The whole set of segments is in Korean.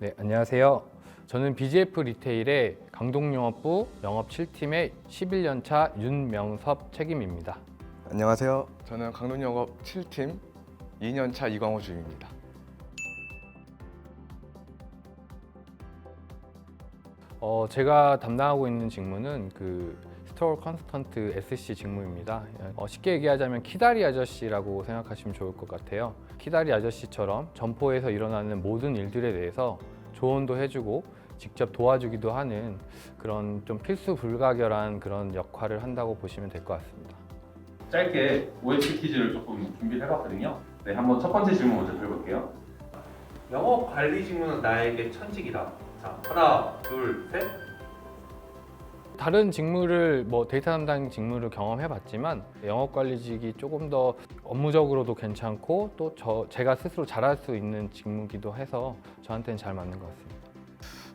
네, 안녕하세요. 저는 BGF 리테일의 강동영업부 영업 7팀의 11년차 윤명섭 책임입니다. 안녕하세요. 저는 강동영업 7팀 2년차 이광호 주임입니다. 제가 담당하고 있는 직무는 스토어 컨스턴트 SC 직무입니다. 쉽게 얘기하자면 키다리 아저씨라고 생각하시면 좋을 것 같아요. 키다리 아저씨처럼 점포에서 일어나는 모든 일들에 대해서 조언도 해주고 직접 도와주기도 하는 그런 좀 필수 불가결한 그런 역할을 한다고 보시면 될 것 같습니다. 짧게 OH 퀴즈를 조금 준비를 해봤거든요. 네, 한번 첫 번째 질문 먼저 드려볼게요. 영업 관리 직무는 나에게 천직이다. 자, 하나, 둘, 셋. 다른 직무를 데이터 담당 직무를 경험해봤지만 영업관리직이 조금 더 업무적으로도 괜찮고 또 제가 스스로 잘할 수 있는 직무기도 해서 저한테는 잘 맞는 것 같습니다.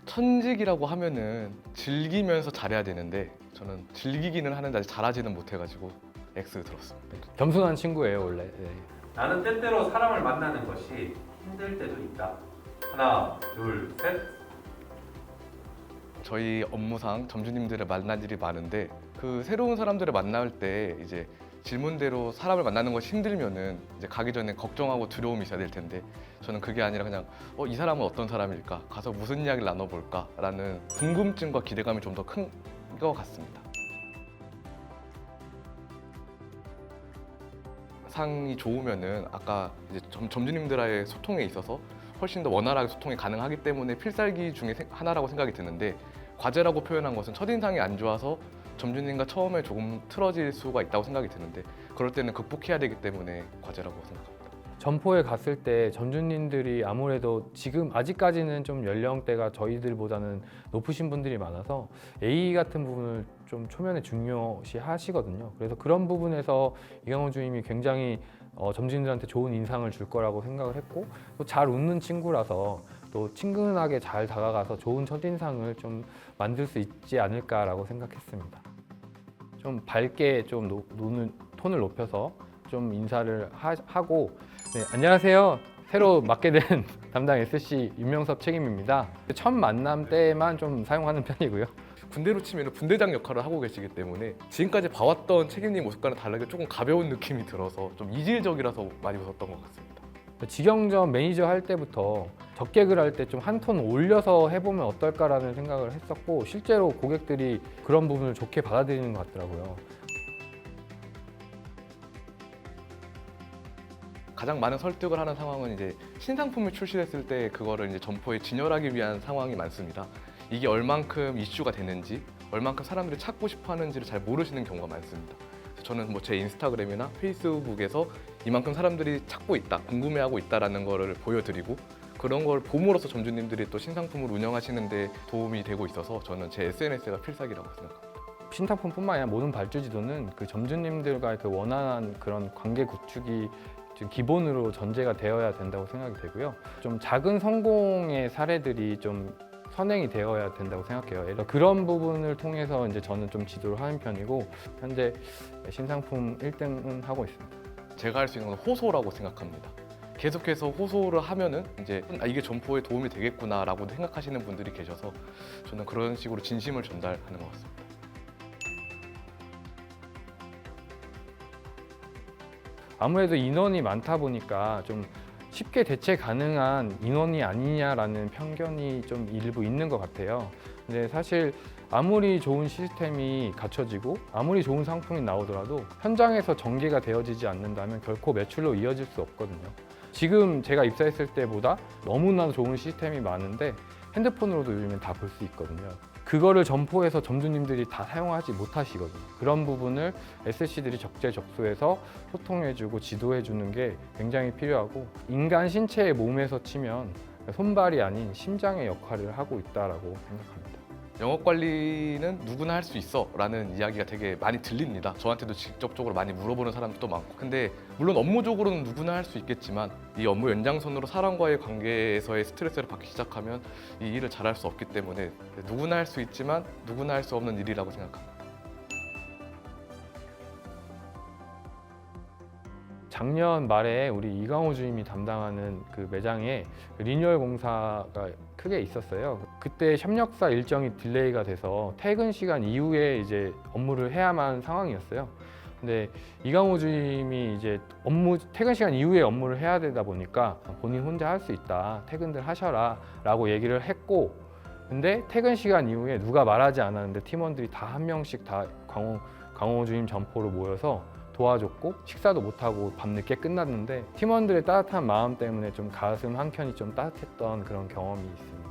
천직이라고 하면은 즐기면서 잘해야 되는데 저는 즐기기는 하는데 아직 잘하지는 못해가지고 X 들었습니다. 겸손한 친구예요 원래. 네. 나는 때때로 사람을 만나는 것이 힘들 때도 있다. 하나, 둘, 셋. 저희 업무상 점주님들을 만날 일이 많은데 그 새로운 사람들을 만날 때 이제 질문대로 사람을 만나는 것이 힘들면은 이제 가기 전에 걱정하고 두려움이 있어야 될 텐데 저는 그게 아니라 그냥 이 사람은 어떤 사람일까? 가서 무슨 이야기를 나눠볼까? 라는 궁금증과 기대감이 좀 더 큰 것 같습니다. 상이 좋으면은 아까 이제 점주님들과의 소통에 있어서 훨씬 더 원활하게 소통이 가능하기 때문에 필살기 중에 하나라고 생각이 드는데 과제라고 표현한 것은 첫인상이 안 좋아서 점주님과 처음에 조금 틀어질 수가 있다고 생각이 드는데 그럴 때는 극복해야 되기 때문에 과제라고 생각합니다. 점포에 갔을 때 점주님들이 아무래도 지금 아직까지는 좀 연령대가 저희들보다는 높으신 분들이 많아서 A 같은 부분을 좀 초면에 중요시 하시거든요. 그래서 그런 부분에서 이강호 주임이 굉장히 점주님들한테 좋은 인상을 줄 거라고 생각을 했고 또 잘 웃는 친구라서 또 친근하게 잘 다가가서 좋은 첫인상을 좀 만들 수 있지 않을까라고 생각했습니다. 좀 밝게 좀 노는 톤을 높여서 좀 인사를 하고 네, 안녕하세요. 새로 맡게 된 담당 SC 윤명섭 책임입니다. 첫 만남 때만 좀 사용하는 편이고요. 군대로 치면 분대장 역할을 하고 계시기 때문에 지금까지 봐왔던 책임님 모습과는 다르게 조금 가벼운 느낌이 들어서 좀 이질적이라서 많이 웃었던 것 같습니다. 직영점 매니저 할 때부터 적객을 할 때 좀 한 톤 올려서 해보면 어떨까라는 생각을 했었고 실제로 고객들이 그런 부분을 좋게 받아들이는 것 같더라고요. 가장 많은 설득을 하는 상황은 이제 신상품을 출시했을 때 그거를 이제 점포에 진열하기 위한 상황이 많습니다. 이게 얼만큼 이슈가 되는지, 얼만큼 사람들이 찾고 싶어 하는지를 잘 모르시는 경우가 많습니다. 그래서 저는 제 인스타그램이나 페이스북에서 이만큼 사람들이 찾고 있다, 궁금해하고 있다라는 거를 보여드리고 그런 걸 봄으로써 점주님들이 또 신상품을 운영하시는 데 도움이 되고 있어서 저는 제 SNS가 필살기라고 생각합니다. 신상품뿐만 아니라 모든 발주지도는 그 점주님들과의 그 원활한 그런 관계 구축이 기본으로 전제가 되어야 된다고 생각이 되고요. 좀 작은 성공의 사례들이 좀 선행이 되어야 된다고 생각해요. 그래서 그런 부분을 통해서 이제 저는 좀 지도를 하는 편이고 현재 신상품 1등은 하고 있습니다. 제가 할 수 있는 건 호소라고 생각합니다. 계속해서 호소를 하면은 이제 이게 점포에 도움이 되겠구나라고 생각하시는 분들이 계셔서 저는 그런 식으로 진심을 전달하는 것 같습니다. 아무래도 인원이 많다 보니까 좀 쉽게 대체 가능한 인원이 아니냐라는 편견이 좀 일부 있는 것 같아요. 근데 사실 아무리 좋은 시스템이 갖춰지고 아무리 좋은 상품이 나오더라도 현장에서 전개가 되어지지 않는다면 결코 매출로 이어질 수 없거든요. 지금 제가 입사했을 때보다 너무나 좋은 시스템이 많은데 핸드폰으로도 요즘엔 다 볼 수 있거든요. 그거를 점포에서 점주님들이 다 사용하지 못하시거든요. 그런 부분을 SC들이 적재적소에서 소통해주고 지도해주는 게 굉장히 필요하고 인간 신체의 몸에서 치면 손발이 아닌 심장의 역할을 하고 있다고 생각합니다. 영업 관리는 누구나 할 수 있어 라는 이야기가 되게 많이 들립니다. 저한테도 직접적으로 많이 물어보는 사람들도 많고 근데 물론 업무적으로는 누구나 할 수 있겠지만 이 업무 연장선으로 사람과의 관계에서의 스트레스를 받기 시작하면 이 일을 잘할 수 없기 때문에 누구나 할 수 있지만 누구나 할 수 없는 일이라고 생각합니다. 작년 말에 우리 이강호 주임이 담당하는 그 매장에 리뉴얼 공사가 크게 있었어요. 그때 협력사 일정이 딜레이가 돼서 퇴근 시간 이후에 이제 업무를 해야만 하는 상황이었어요. 근데 이강호 주임이 이제 퇴근 시간 이후에 업무를 해야 되다 보니까 본인 혼자 할 수 있다, 퇴근들 하셔라 라고 얘기를 했고, 근데 퇴근 시간 이후에 누가 말하지 않았는데 팀원들이 다 한 명씩 다 강호 주임 점포로 모여서 도와줬고, 식사도 못하고 밤늦게 끝났는데 팀원들의 따뜻한 마음 때문에 좀 가슴 한켠이 좀 따뜻했던 그런 경험이 있습니다.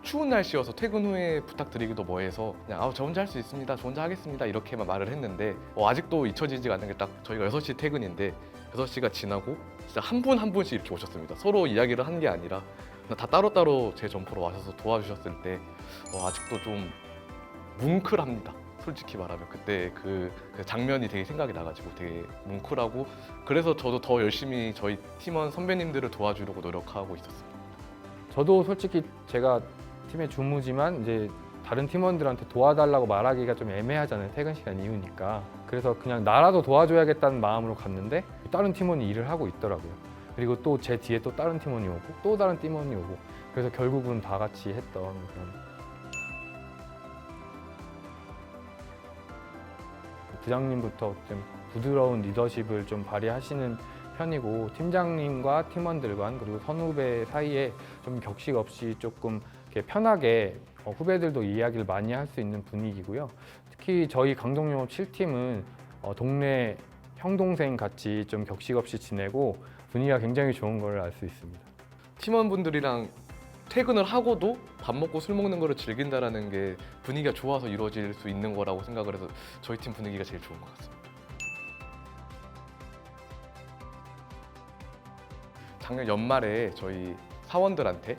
추운 날씨여서 퇴근 후에 부탁드리기도 뭐해서 그냥 저 혼자 할 수 있습니다, 저 혼자 하겠습니다 이렇게만 말을 했는데 아직도 잊혀지지가 않는 게 딱 저희가 6시 퇴근인데 6시가 지나고 진짜 한 분 한 분씩 이렇게 오셨습니다. 서로 이야기를 한 게 아니라 다 따로따로 제 점포로 와셔서 도와주셨을 때 아직도 좀 뭉클합니다. 솔직히 말하면 그때 그 장면이 되게 생각이 나가지고 되게 뭉클하고, 그래서 저도 더 열심히 저희 팀원 선배님들을 도와주려고 노력하고 있었습니다. 저도 솔직히 제가 팀의 주무지만 이제 다른 팀원들한테 도와달라고 말하기가 좀 애매하잖아요. 퇴근 시간 이후니까. 그래서 그냥 나라도 도와줘야겠다는 마음으로 갔는데 다른 팀원이 일을 하고 있더라고요. 그리고 또 제 뒤에 또 다른 팀원이 오고 또 다른 팀원이 오고, 그래서 결국은 다 같이 했던 그런. 부장님부터 좀 부드러운 리더십을 좀 발휘하시는 편이고, 팀장님과 팀원들 간 그리고 선후배 사이에 좀 격식 없이 조금 이렇게 편하게 후배들도 이야기를 많이 할 수 있는 분위기고요. 특히 저희 강동영업 7팀은 동네 형 동생 같이 좀 격식 없이 지내고 분위기가 굉장히 좋은 걸 알 수 있습니다. 팀원분들이랑 퇴근을 하고도 밥 먹고 술 먹는 거를 즐긴다라는 게 분위기가 좋아서 이루어질 수 있는 거라고 생각을 해서 저희 팀 분위기가 제일 좋은 것 같습니다. 작년 연말에 저희 사원들한테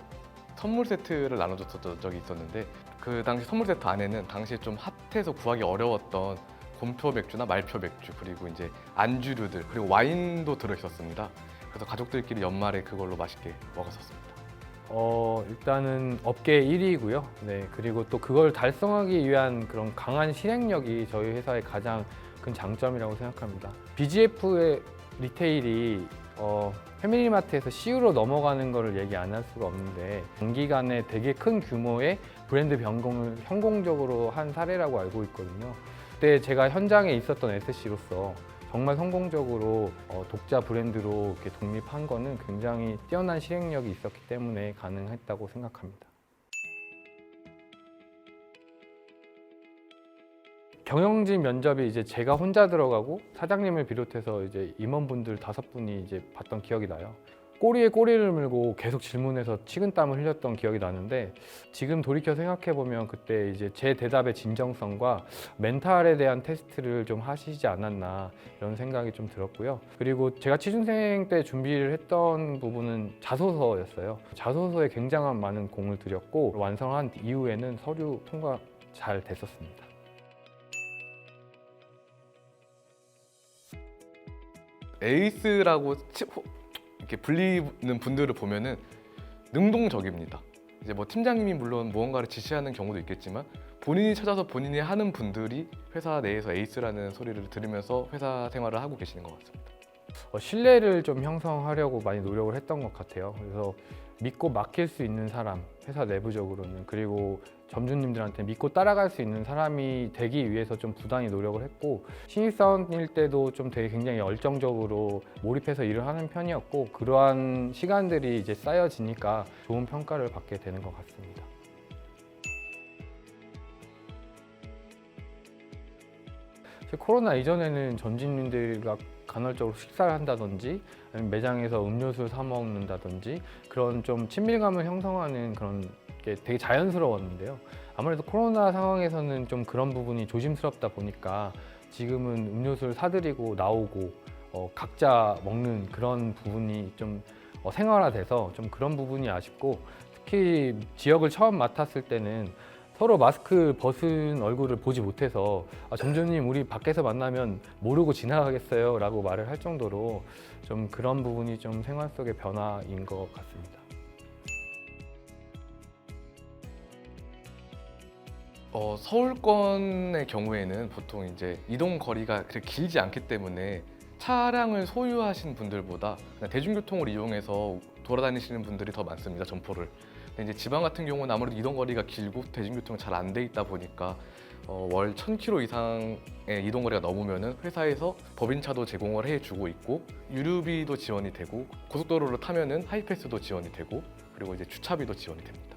선물 세트를 나눠줬던 적이 있었는데, 그 당시 선물 세트 안에는 당시에 좀 핫해서 구하기 어려웠던 곰표 맥주나 말표 맥주, 그리고 이제 안주류들, 그리고 와인도 들어있었습니다. 그래서 가족들끼리 연말에 그걸로 맛있게 먹었었습니다. 일단은 업계 1위고요. 네, 그리고 또 그걸 달성하기 위한 그런 강한 실행력이 저희 회사의 가장 큰 장점이라고 생각합니다. BGF의 리테일이 패밀리마트에서 CU로 넘어가는 거를 얘기 안 할 수가 없는데, 단기간에 되게 큰 규모의 브랜드 변경을 성공적으로 한 사례라고 알고 있거든요. 그때 제가 현장에 있었던 SC로서 정말 성공적으로 독자 브랜드로 이렇게 독립한 거는 굉장히 뛰어난 실행력이 있었기 때문에 가능했다고 생각합니다. 경영진 면접이 이제 제가 혼자 들어가고 사장님을 비롯해서 이제 임원분들 5분이 이제 봤던 기억이 나요. 꼬리에 꼬리를 물고 계속 질문해서 식은땀을 흘렸던 기억이 나는데, 지금 돌이켜 생각해 보면 그때 이제 제 대답의 진정성과 멘탈에 대한 테스트를 좀 하시지 않았나 이런 생각이 좀 들었고요. 그리고 제가 취준생 때 준비를 했던 부분은 자소서였어요. 자소서에 굉장한 많은 공을 들였고, 완성한 이후에는 서류 통과 잘 됐었습니다. 에이스라고 이렇게 불리는 분들을 보면은 능동적입니다. 이제 뭐 팀장님이 물론 무언가를 지시하는 경우도 있겠지만, 본인이 찾아서 본인이 하는 분들이 회사 내에서 에이스라는 소리를 들으면서 회사 생활을 하고 계시는 것 같습니다. 신뢰를 좀 형성하려고 많이 노력을 했던 것 같아요. 그래서 믿고 맡길 수 있는 사람, 회사 내부적으로는, 그리고 점주님들한테 믿고 따라갈 수 있는 사람이 되기 위해서 좀 부단히 노력을 했고, 신입사원일 때도 좀 되게 굉장히 열정적으로 몰입해서 일을 하는 편이었고, 그러한 시간들이 이제 쌓여지니까 좋은 평가를 받게 되는 것 같습니다. 코로나 이전에는 점주님들과 간헐적으로 식사를 한다든지, 아니면 매장에서 음료수를 사 먹는다든지 그런 좀 친밀감을 형성하는 그런 게 되게 자연스러웠는데요. 아무래도 코로나 상황에서는 좀 그런 부분이 조심스럽다 보니까 지금은 음료수를 사드리고 나오고 각자 먹는 그런 부분이 좀 생활화돼서 좀 그런 부분이 아쉽고, 특히 지역을 처음 맡았을 때는 서로 마스크 벗은 얼굴을 보지 못해서 점주님 우리 밖에서 만나면 모르고 지나가겠어요 라고 말을 할 정도로 좀 그런 부분이 좀 생활 속의 변화인 것 같습니다. 서울권의 경우에는 보통 이제 이동 거리가 그렇게 길지 않기 때문에 차량을 소유하신 분들보다 그냥 대중교통을 이용해서 돌아다니시는 분들이 더 많습니다, 점포를. 근데 이제 지방 같은 경우는 아무래도 이동 거리가 길고 대중교통이 잘 안 돼 있다 보니까 월 1,000km 이상의 이동 거리가 넘으면은 회사에서 법인차도 제공을 해주고 있고 유류비도 지원이 되고 고속도로를 타면은 하이패스도 지원이 되고 그리고 이제 주차비도 지원이 됩니다.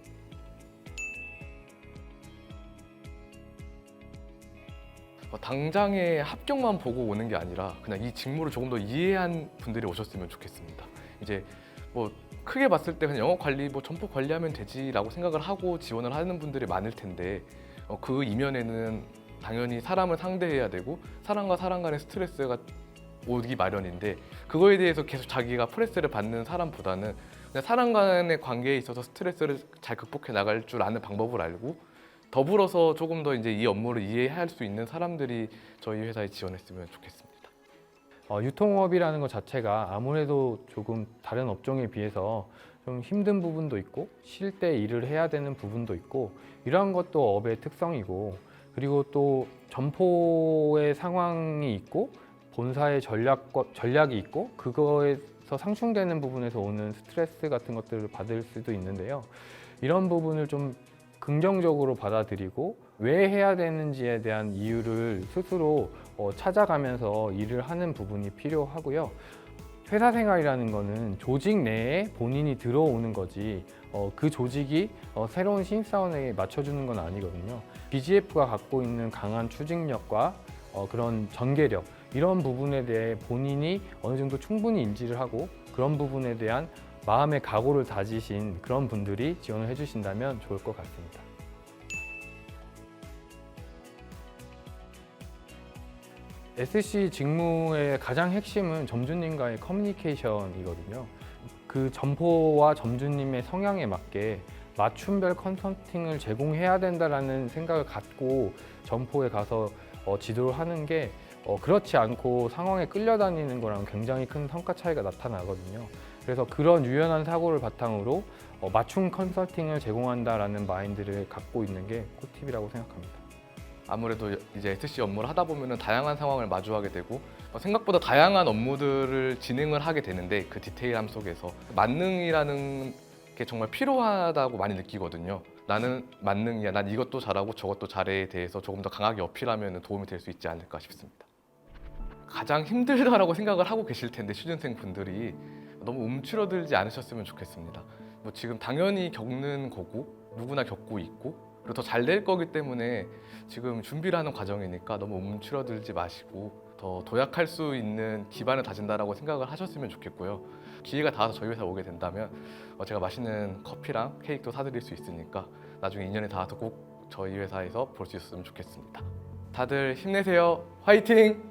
당장의 합격만 보고 오는 게 아니라 그냥 이 직무를 조금 더 이해한 분들이 오셨으면 좋겠습니다. 이제 뭐 크게 봤을 때 그냥 영업 관리, 뭐 점포 관리하면 되지라고 생각을 하고 지원을 하는 분들이 많을 텐데 그 이면에는 당연히 사람을 상대해야 되고 사람과 사람 간의 스트레스가 오기 마련인데 그거에 대해서 계속 자기가 프레스를 받는 사람보다는 그냥 사람 간의 관계에 있어서 스트레스를 잘 극복해 나갈 줄 아는 방법을 알고 더불어서 조금 더 이제 이 업무를 이해할 수 있는 사람들이 저희 회사에 지원했으면 좋겠습니다. 유통업이라는 것 자체가 아무래도 조금 다른 업종에 비해서 좀 힘든 부분도 있고 쉴 때 일을 해야 되는 부분도 있고 이러한 것도 업의 특성이고 그리고 또 점포의 상황이 있고 본사의 전략이 있고 그거에서 상충되는 부분에서 오는 스트레스 같은 것들을 받을 수도 있는데요. 이런 부분을 좀 긍정적으로 받아들이고 왜 해야 되는지에 대한 이유를 스스로 찾아가면서 일을 하는 부분이 필요하고요. 회사 생활이라는 거는 조직 내에 본인이 들어오는 거지 그 조직이 새로운 신입사원에게 맞춰주는 건 아니거든요. BGF가 갖고 있는 강한 추진력과 그런 전개력 이런 부분에 대해 본인이 어느 정도 충분히 인지를 하고 그런 부분에 대한 마음의 각오를 다지신 그런 분들이 지원을 해주신다면 좋을 것 같습니다. SC 직무의 가장 핵심은 점주님과의 커뮤니케이션이거든요. 그 점포와 점주님의 성향에 맞게 맞춤별 컨설팅을 제공해야 된다라는 생각을 갖고 점포에 가서 지도를 하는 게 그렇지 않고 상황에 끌려다니는 거랑 굉장히 큰 성과 차이가 나타나거든요. 그래서 그런 유연한 사고를 바탕으로 맞춤 컨설팅을 제공한다라는 마인드를 갖고 있는 게 꿀팁이라고 생각합니다. 아무래도 이제 SC 업무를 하다 보면은 다양한 상황을 마주하게 되고 생각보다 다양한 업무들을 진행을 하게 되는데 그 디테일함 속에서 만능이라는 게 정말 필요하다고 많이 느끼거든요. 나는 만능이야, 난 이것도 잘하고 저것도 잘해에 대해서 조금 더 강하게 어필하면 도움이 될 수 있지 않을까 싶습니다. 가장 힘들다라고 생각을 하고 계실 텐데 취준생 분들이 너무 움츠러들지 않으셨으면 좋겠습니다. 뭐 지금 당연히 겪는 거고 누구나 겪고 있고 그리고 더 잘 될 거기 때문에 지금 준비를 하는 과정이니까 너무 움츠러들지 마시고 더 도약할 수 있는 기반을 다진다라고 생각을 하셨으면 좋겠고요. 기회가 닿아서 저희 회사 오게 된다면 제가 맛있는 커피랑 케이크도 사드릴 수 있으니까 나중에 인연이 닿아서 꼭 저희 회사에서 볼 수 있었으면 좋겠습니다. 다들 힘내세요. 화이팅!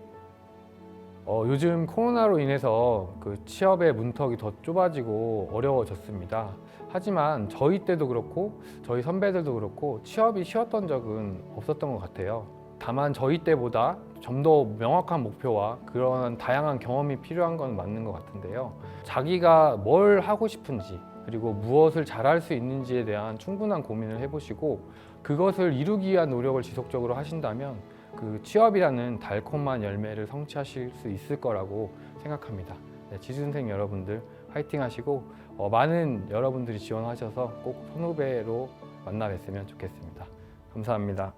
요즘 코로나로 인해서 그 취업의 문턱이 더 좁아지고 어려워졌습니다. 하지만 저희 때도 그렇고 저희 선배들도 그렇고 취업이 쉬웠던 적은 없었던 것 같아요. 다만 저희 때보다 좀 더 명확한 목표와 그런 다양한 경험이 필요한 건 맞는 것 같은데요. 자기가 뭘 하고 싶은지 그리고 무엇을 잘할 수 있는지에 대한 충분한 고민을 해보시고 그것을 이루기 위한 노력을 지속적으로 하신다면 그 취업이라는 달콤한 열매를 성취하실 수 있을 거라고 생각합니다. 네, 지준생 여러분들 화이팅 하시고 많은 여러분들이 지원하셔서 꼭 선후배로 만나 뵀으면 좋겠습니다. 감사합니다.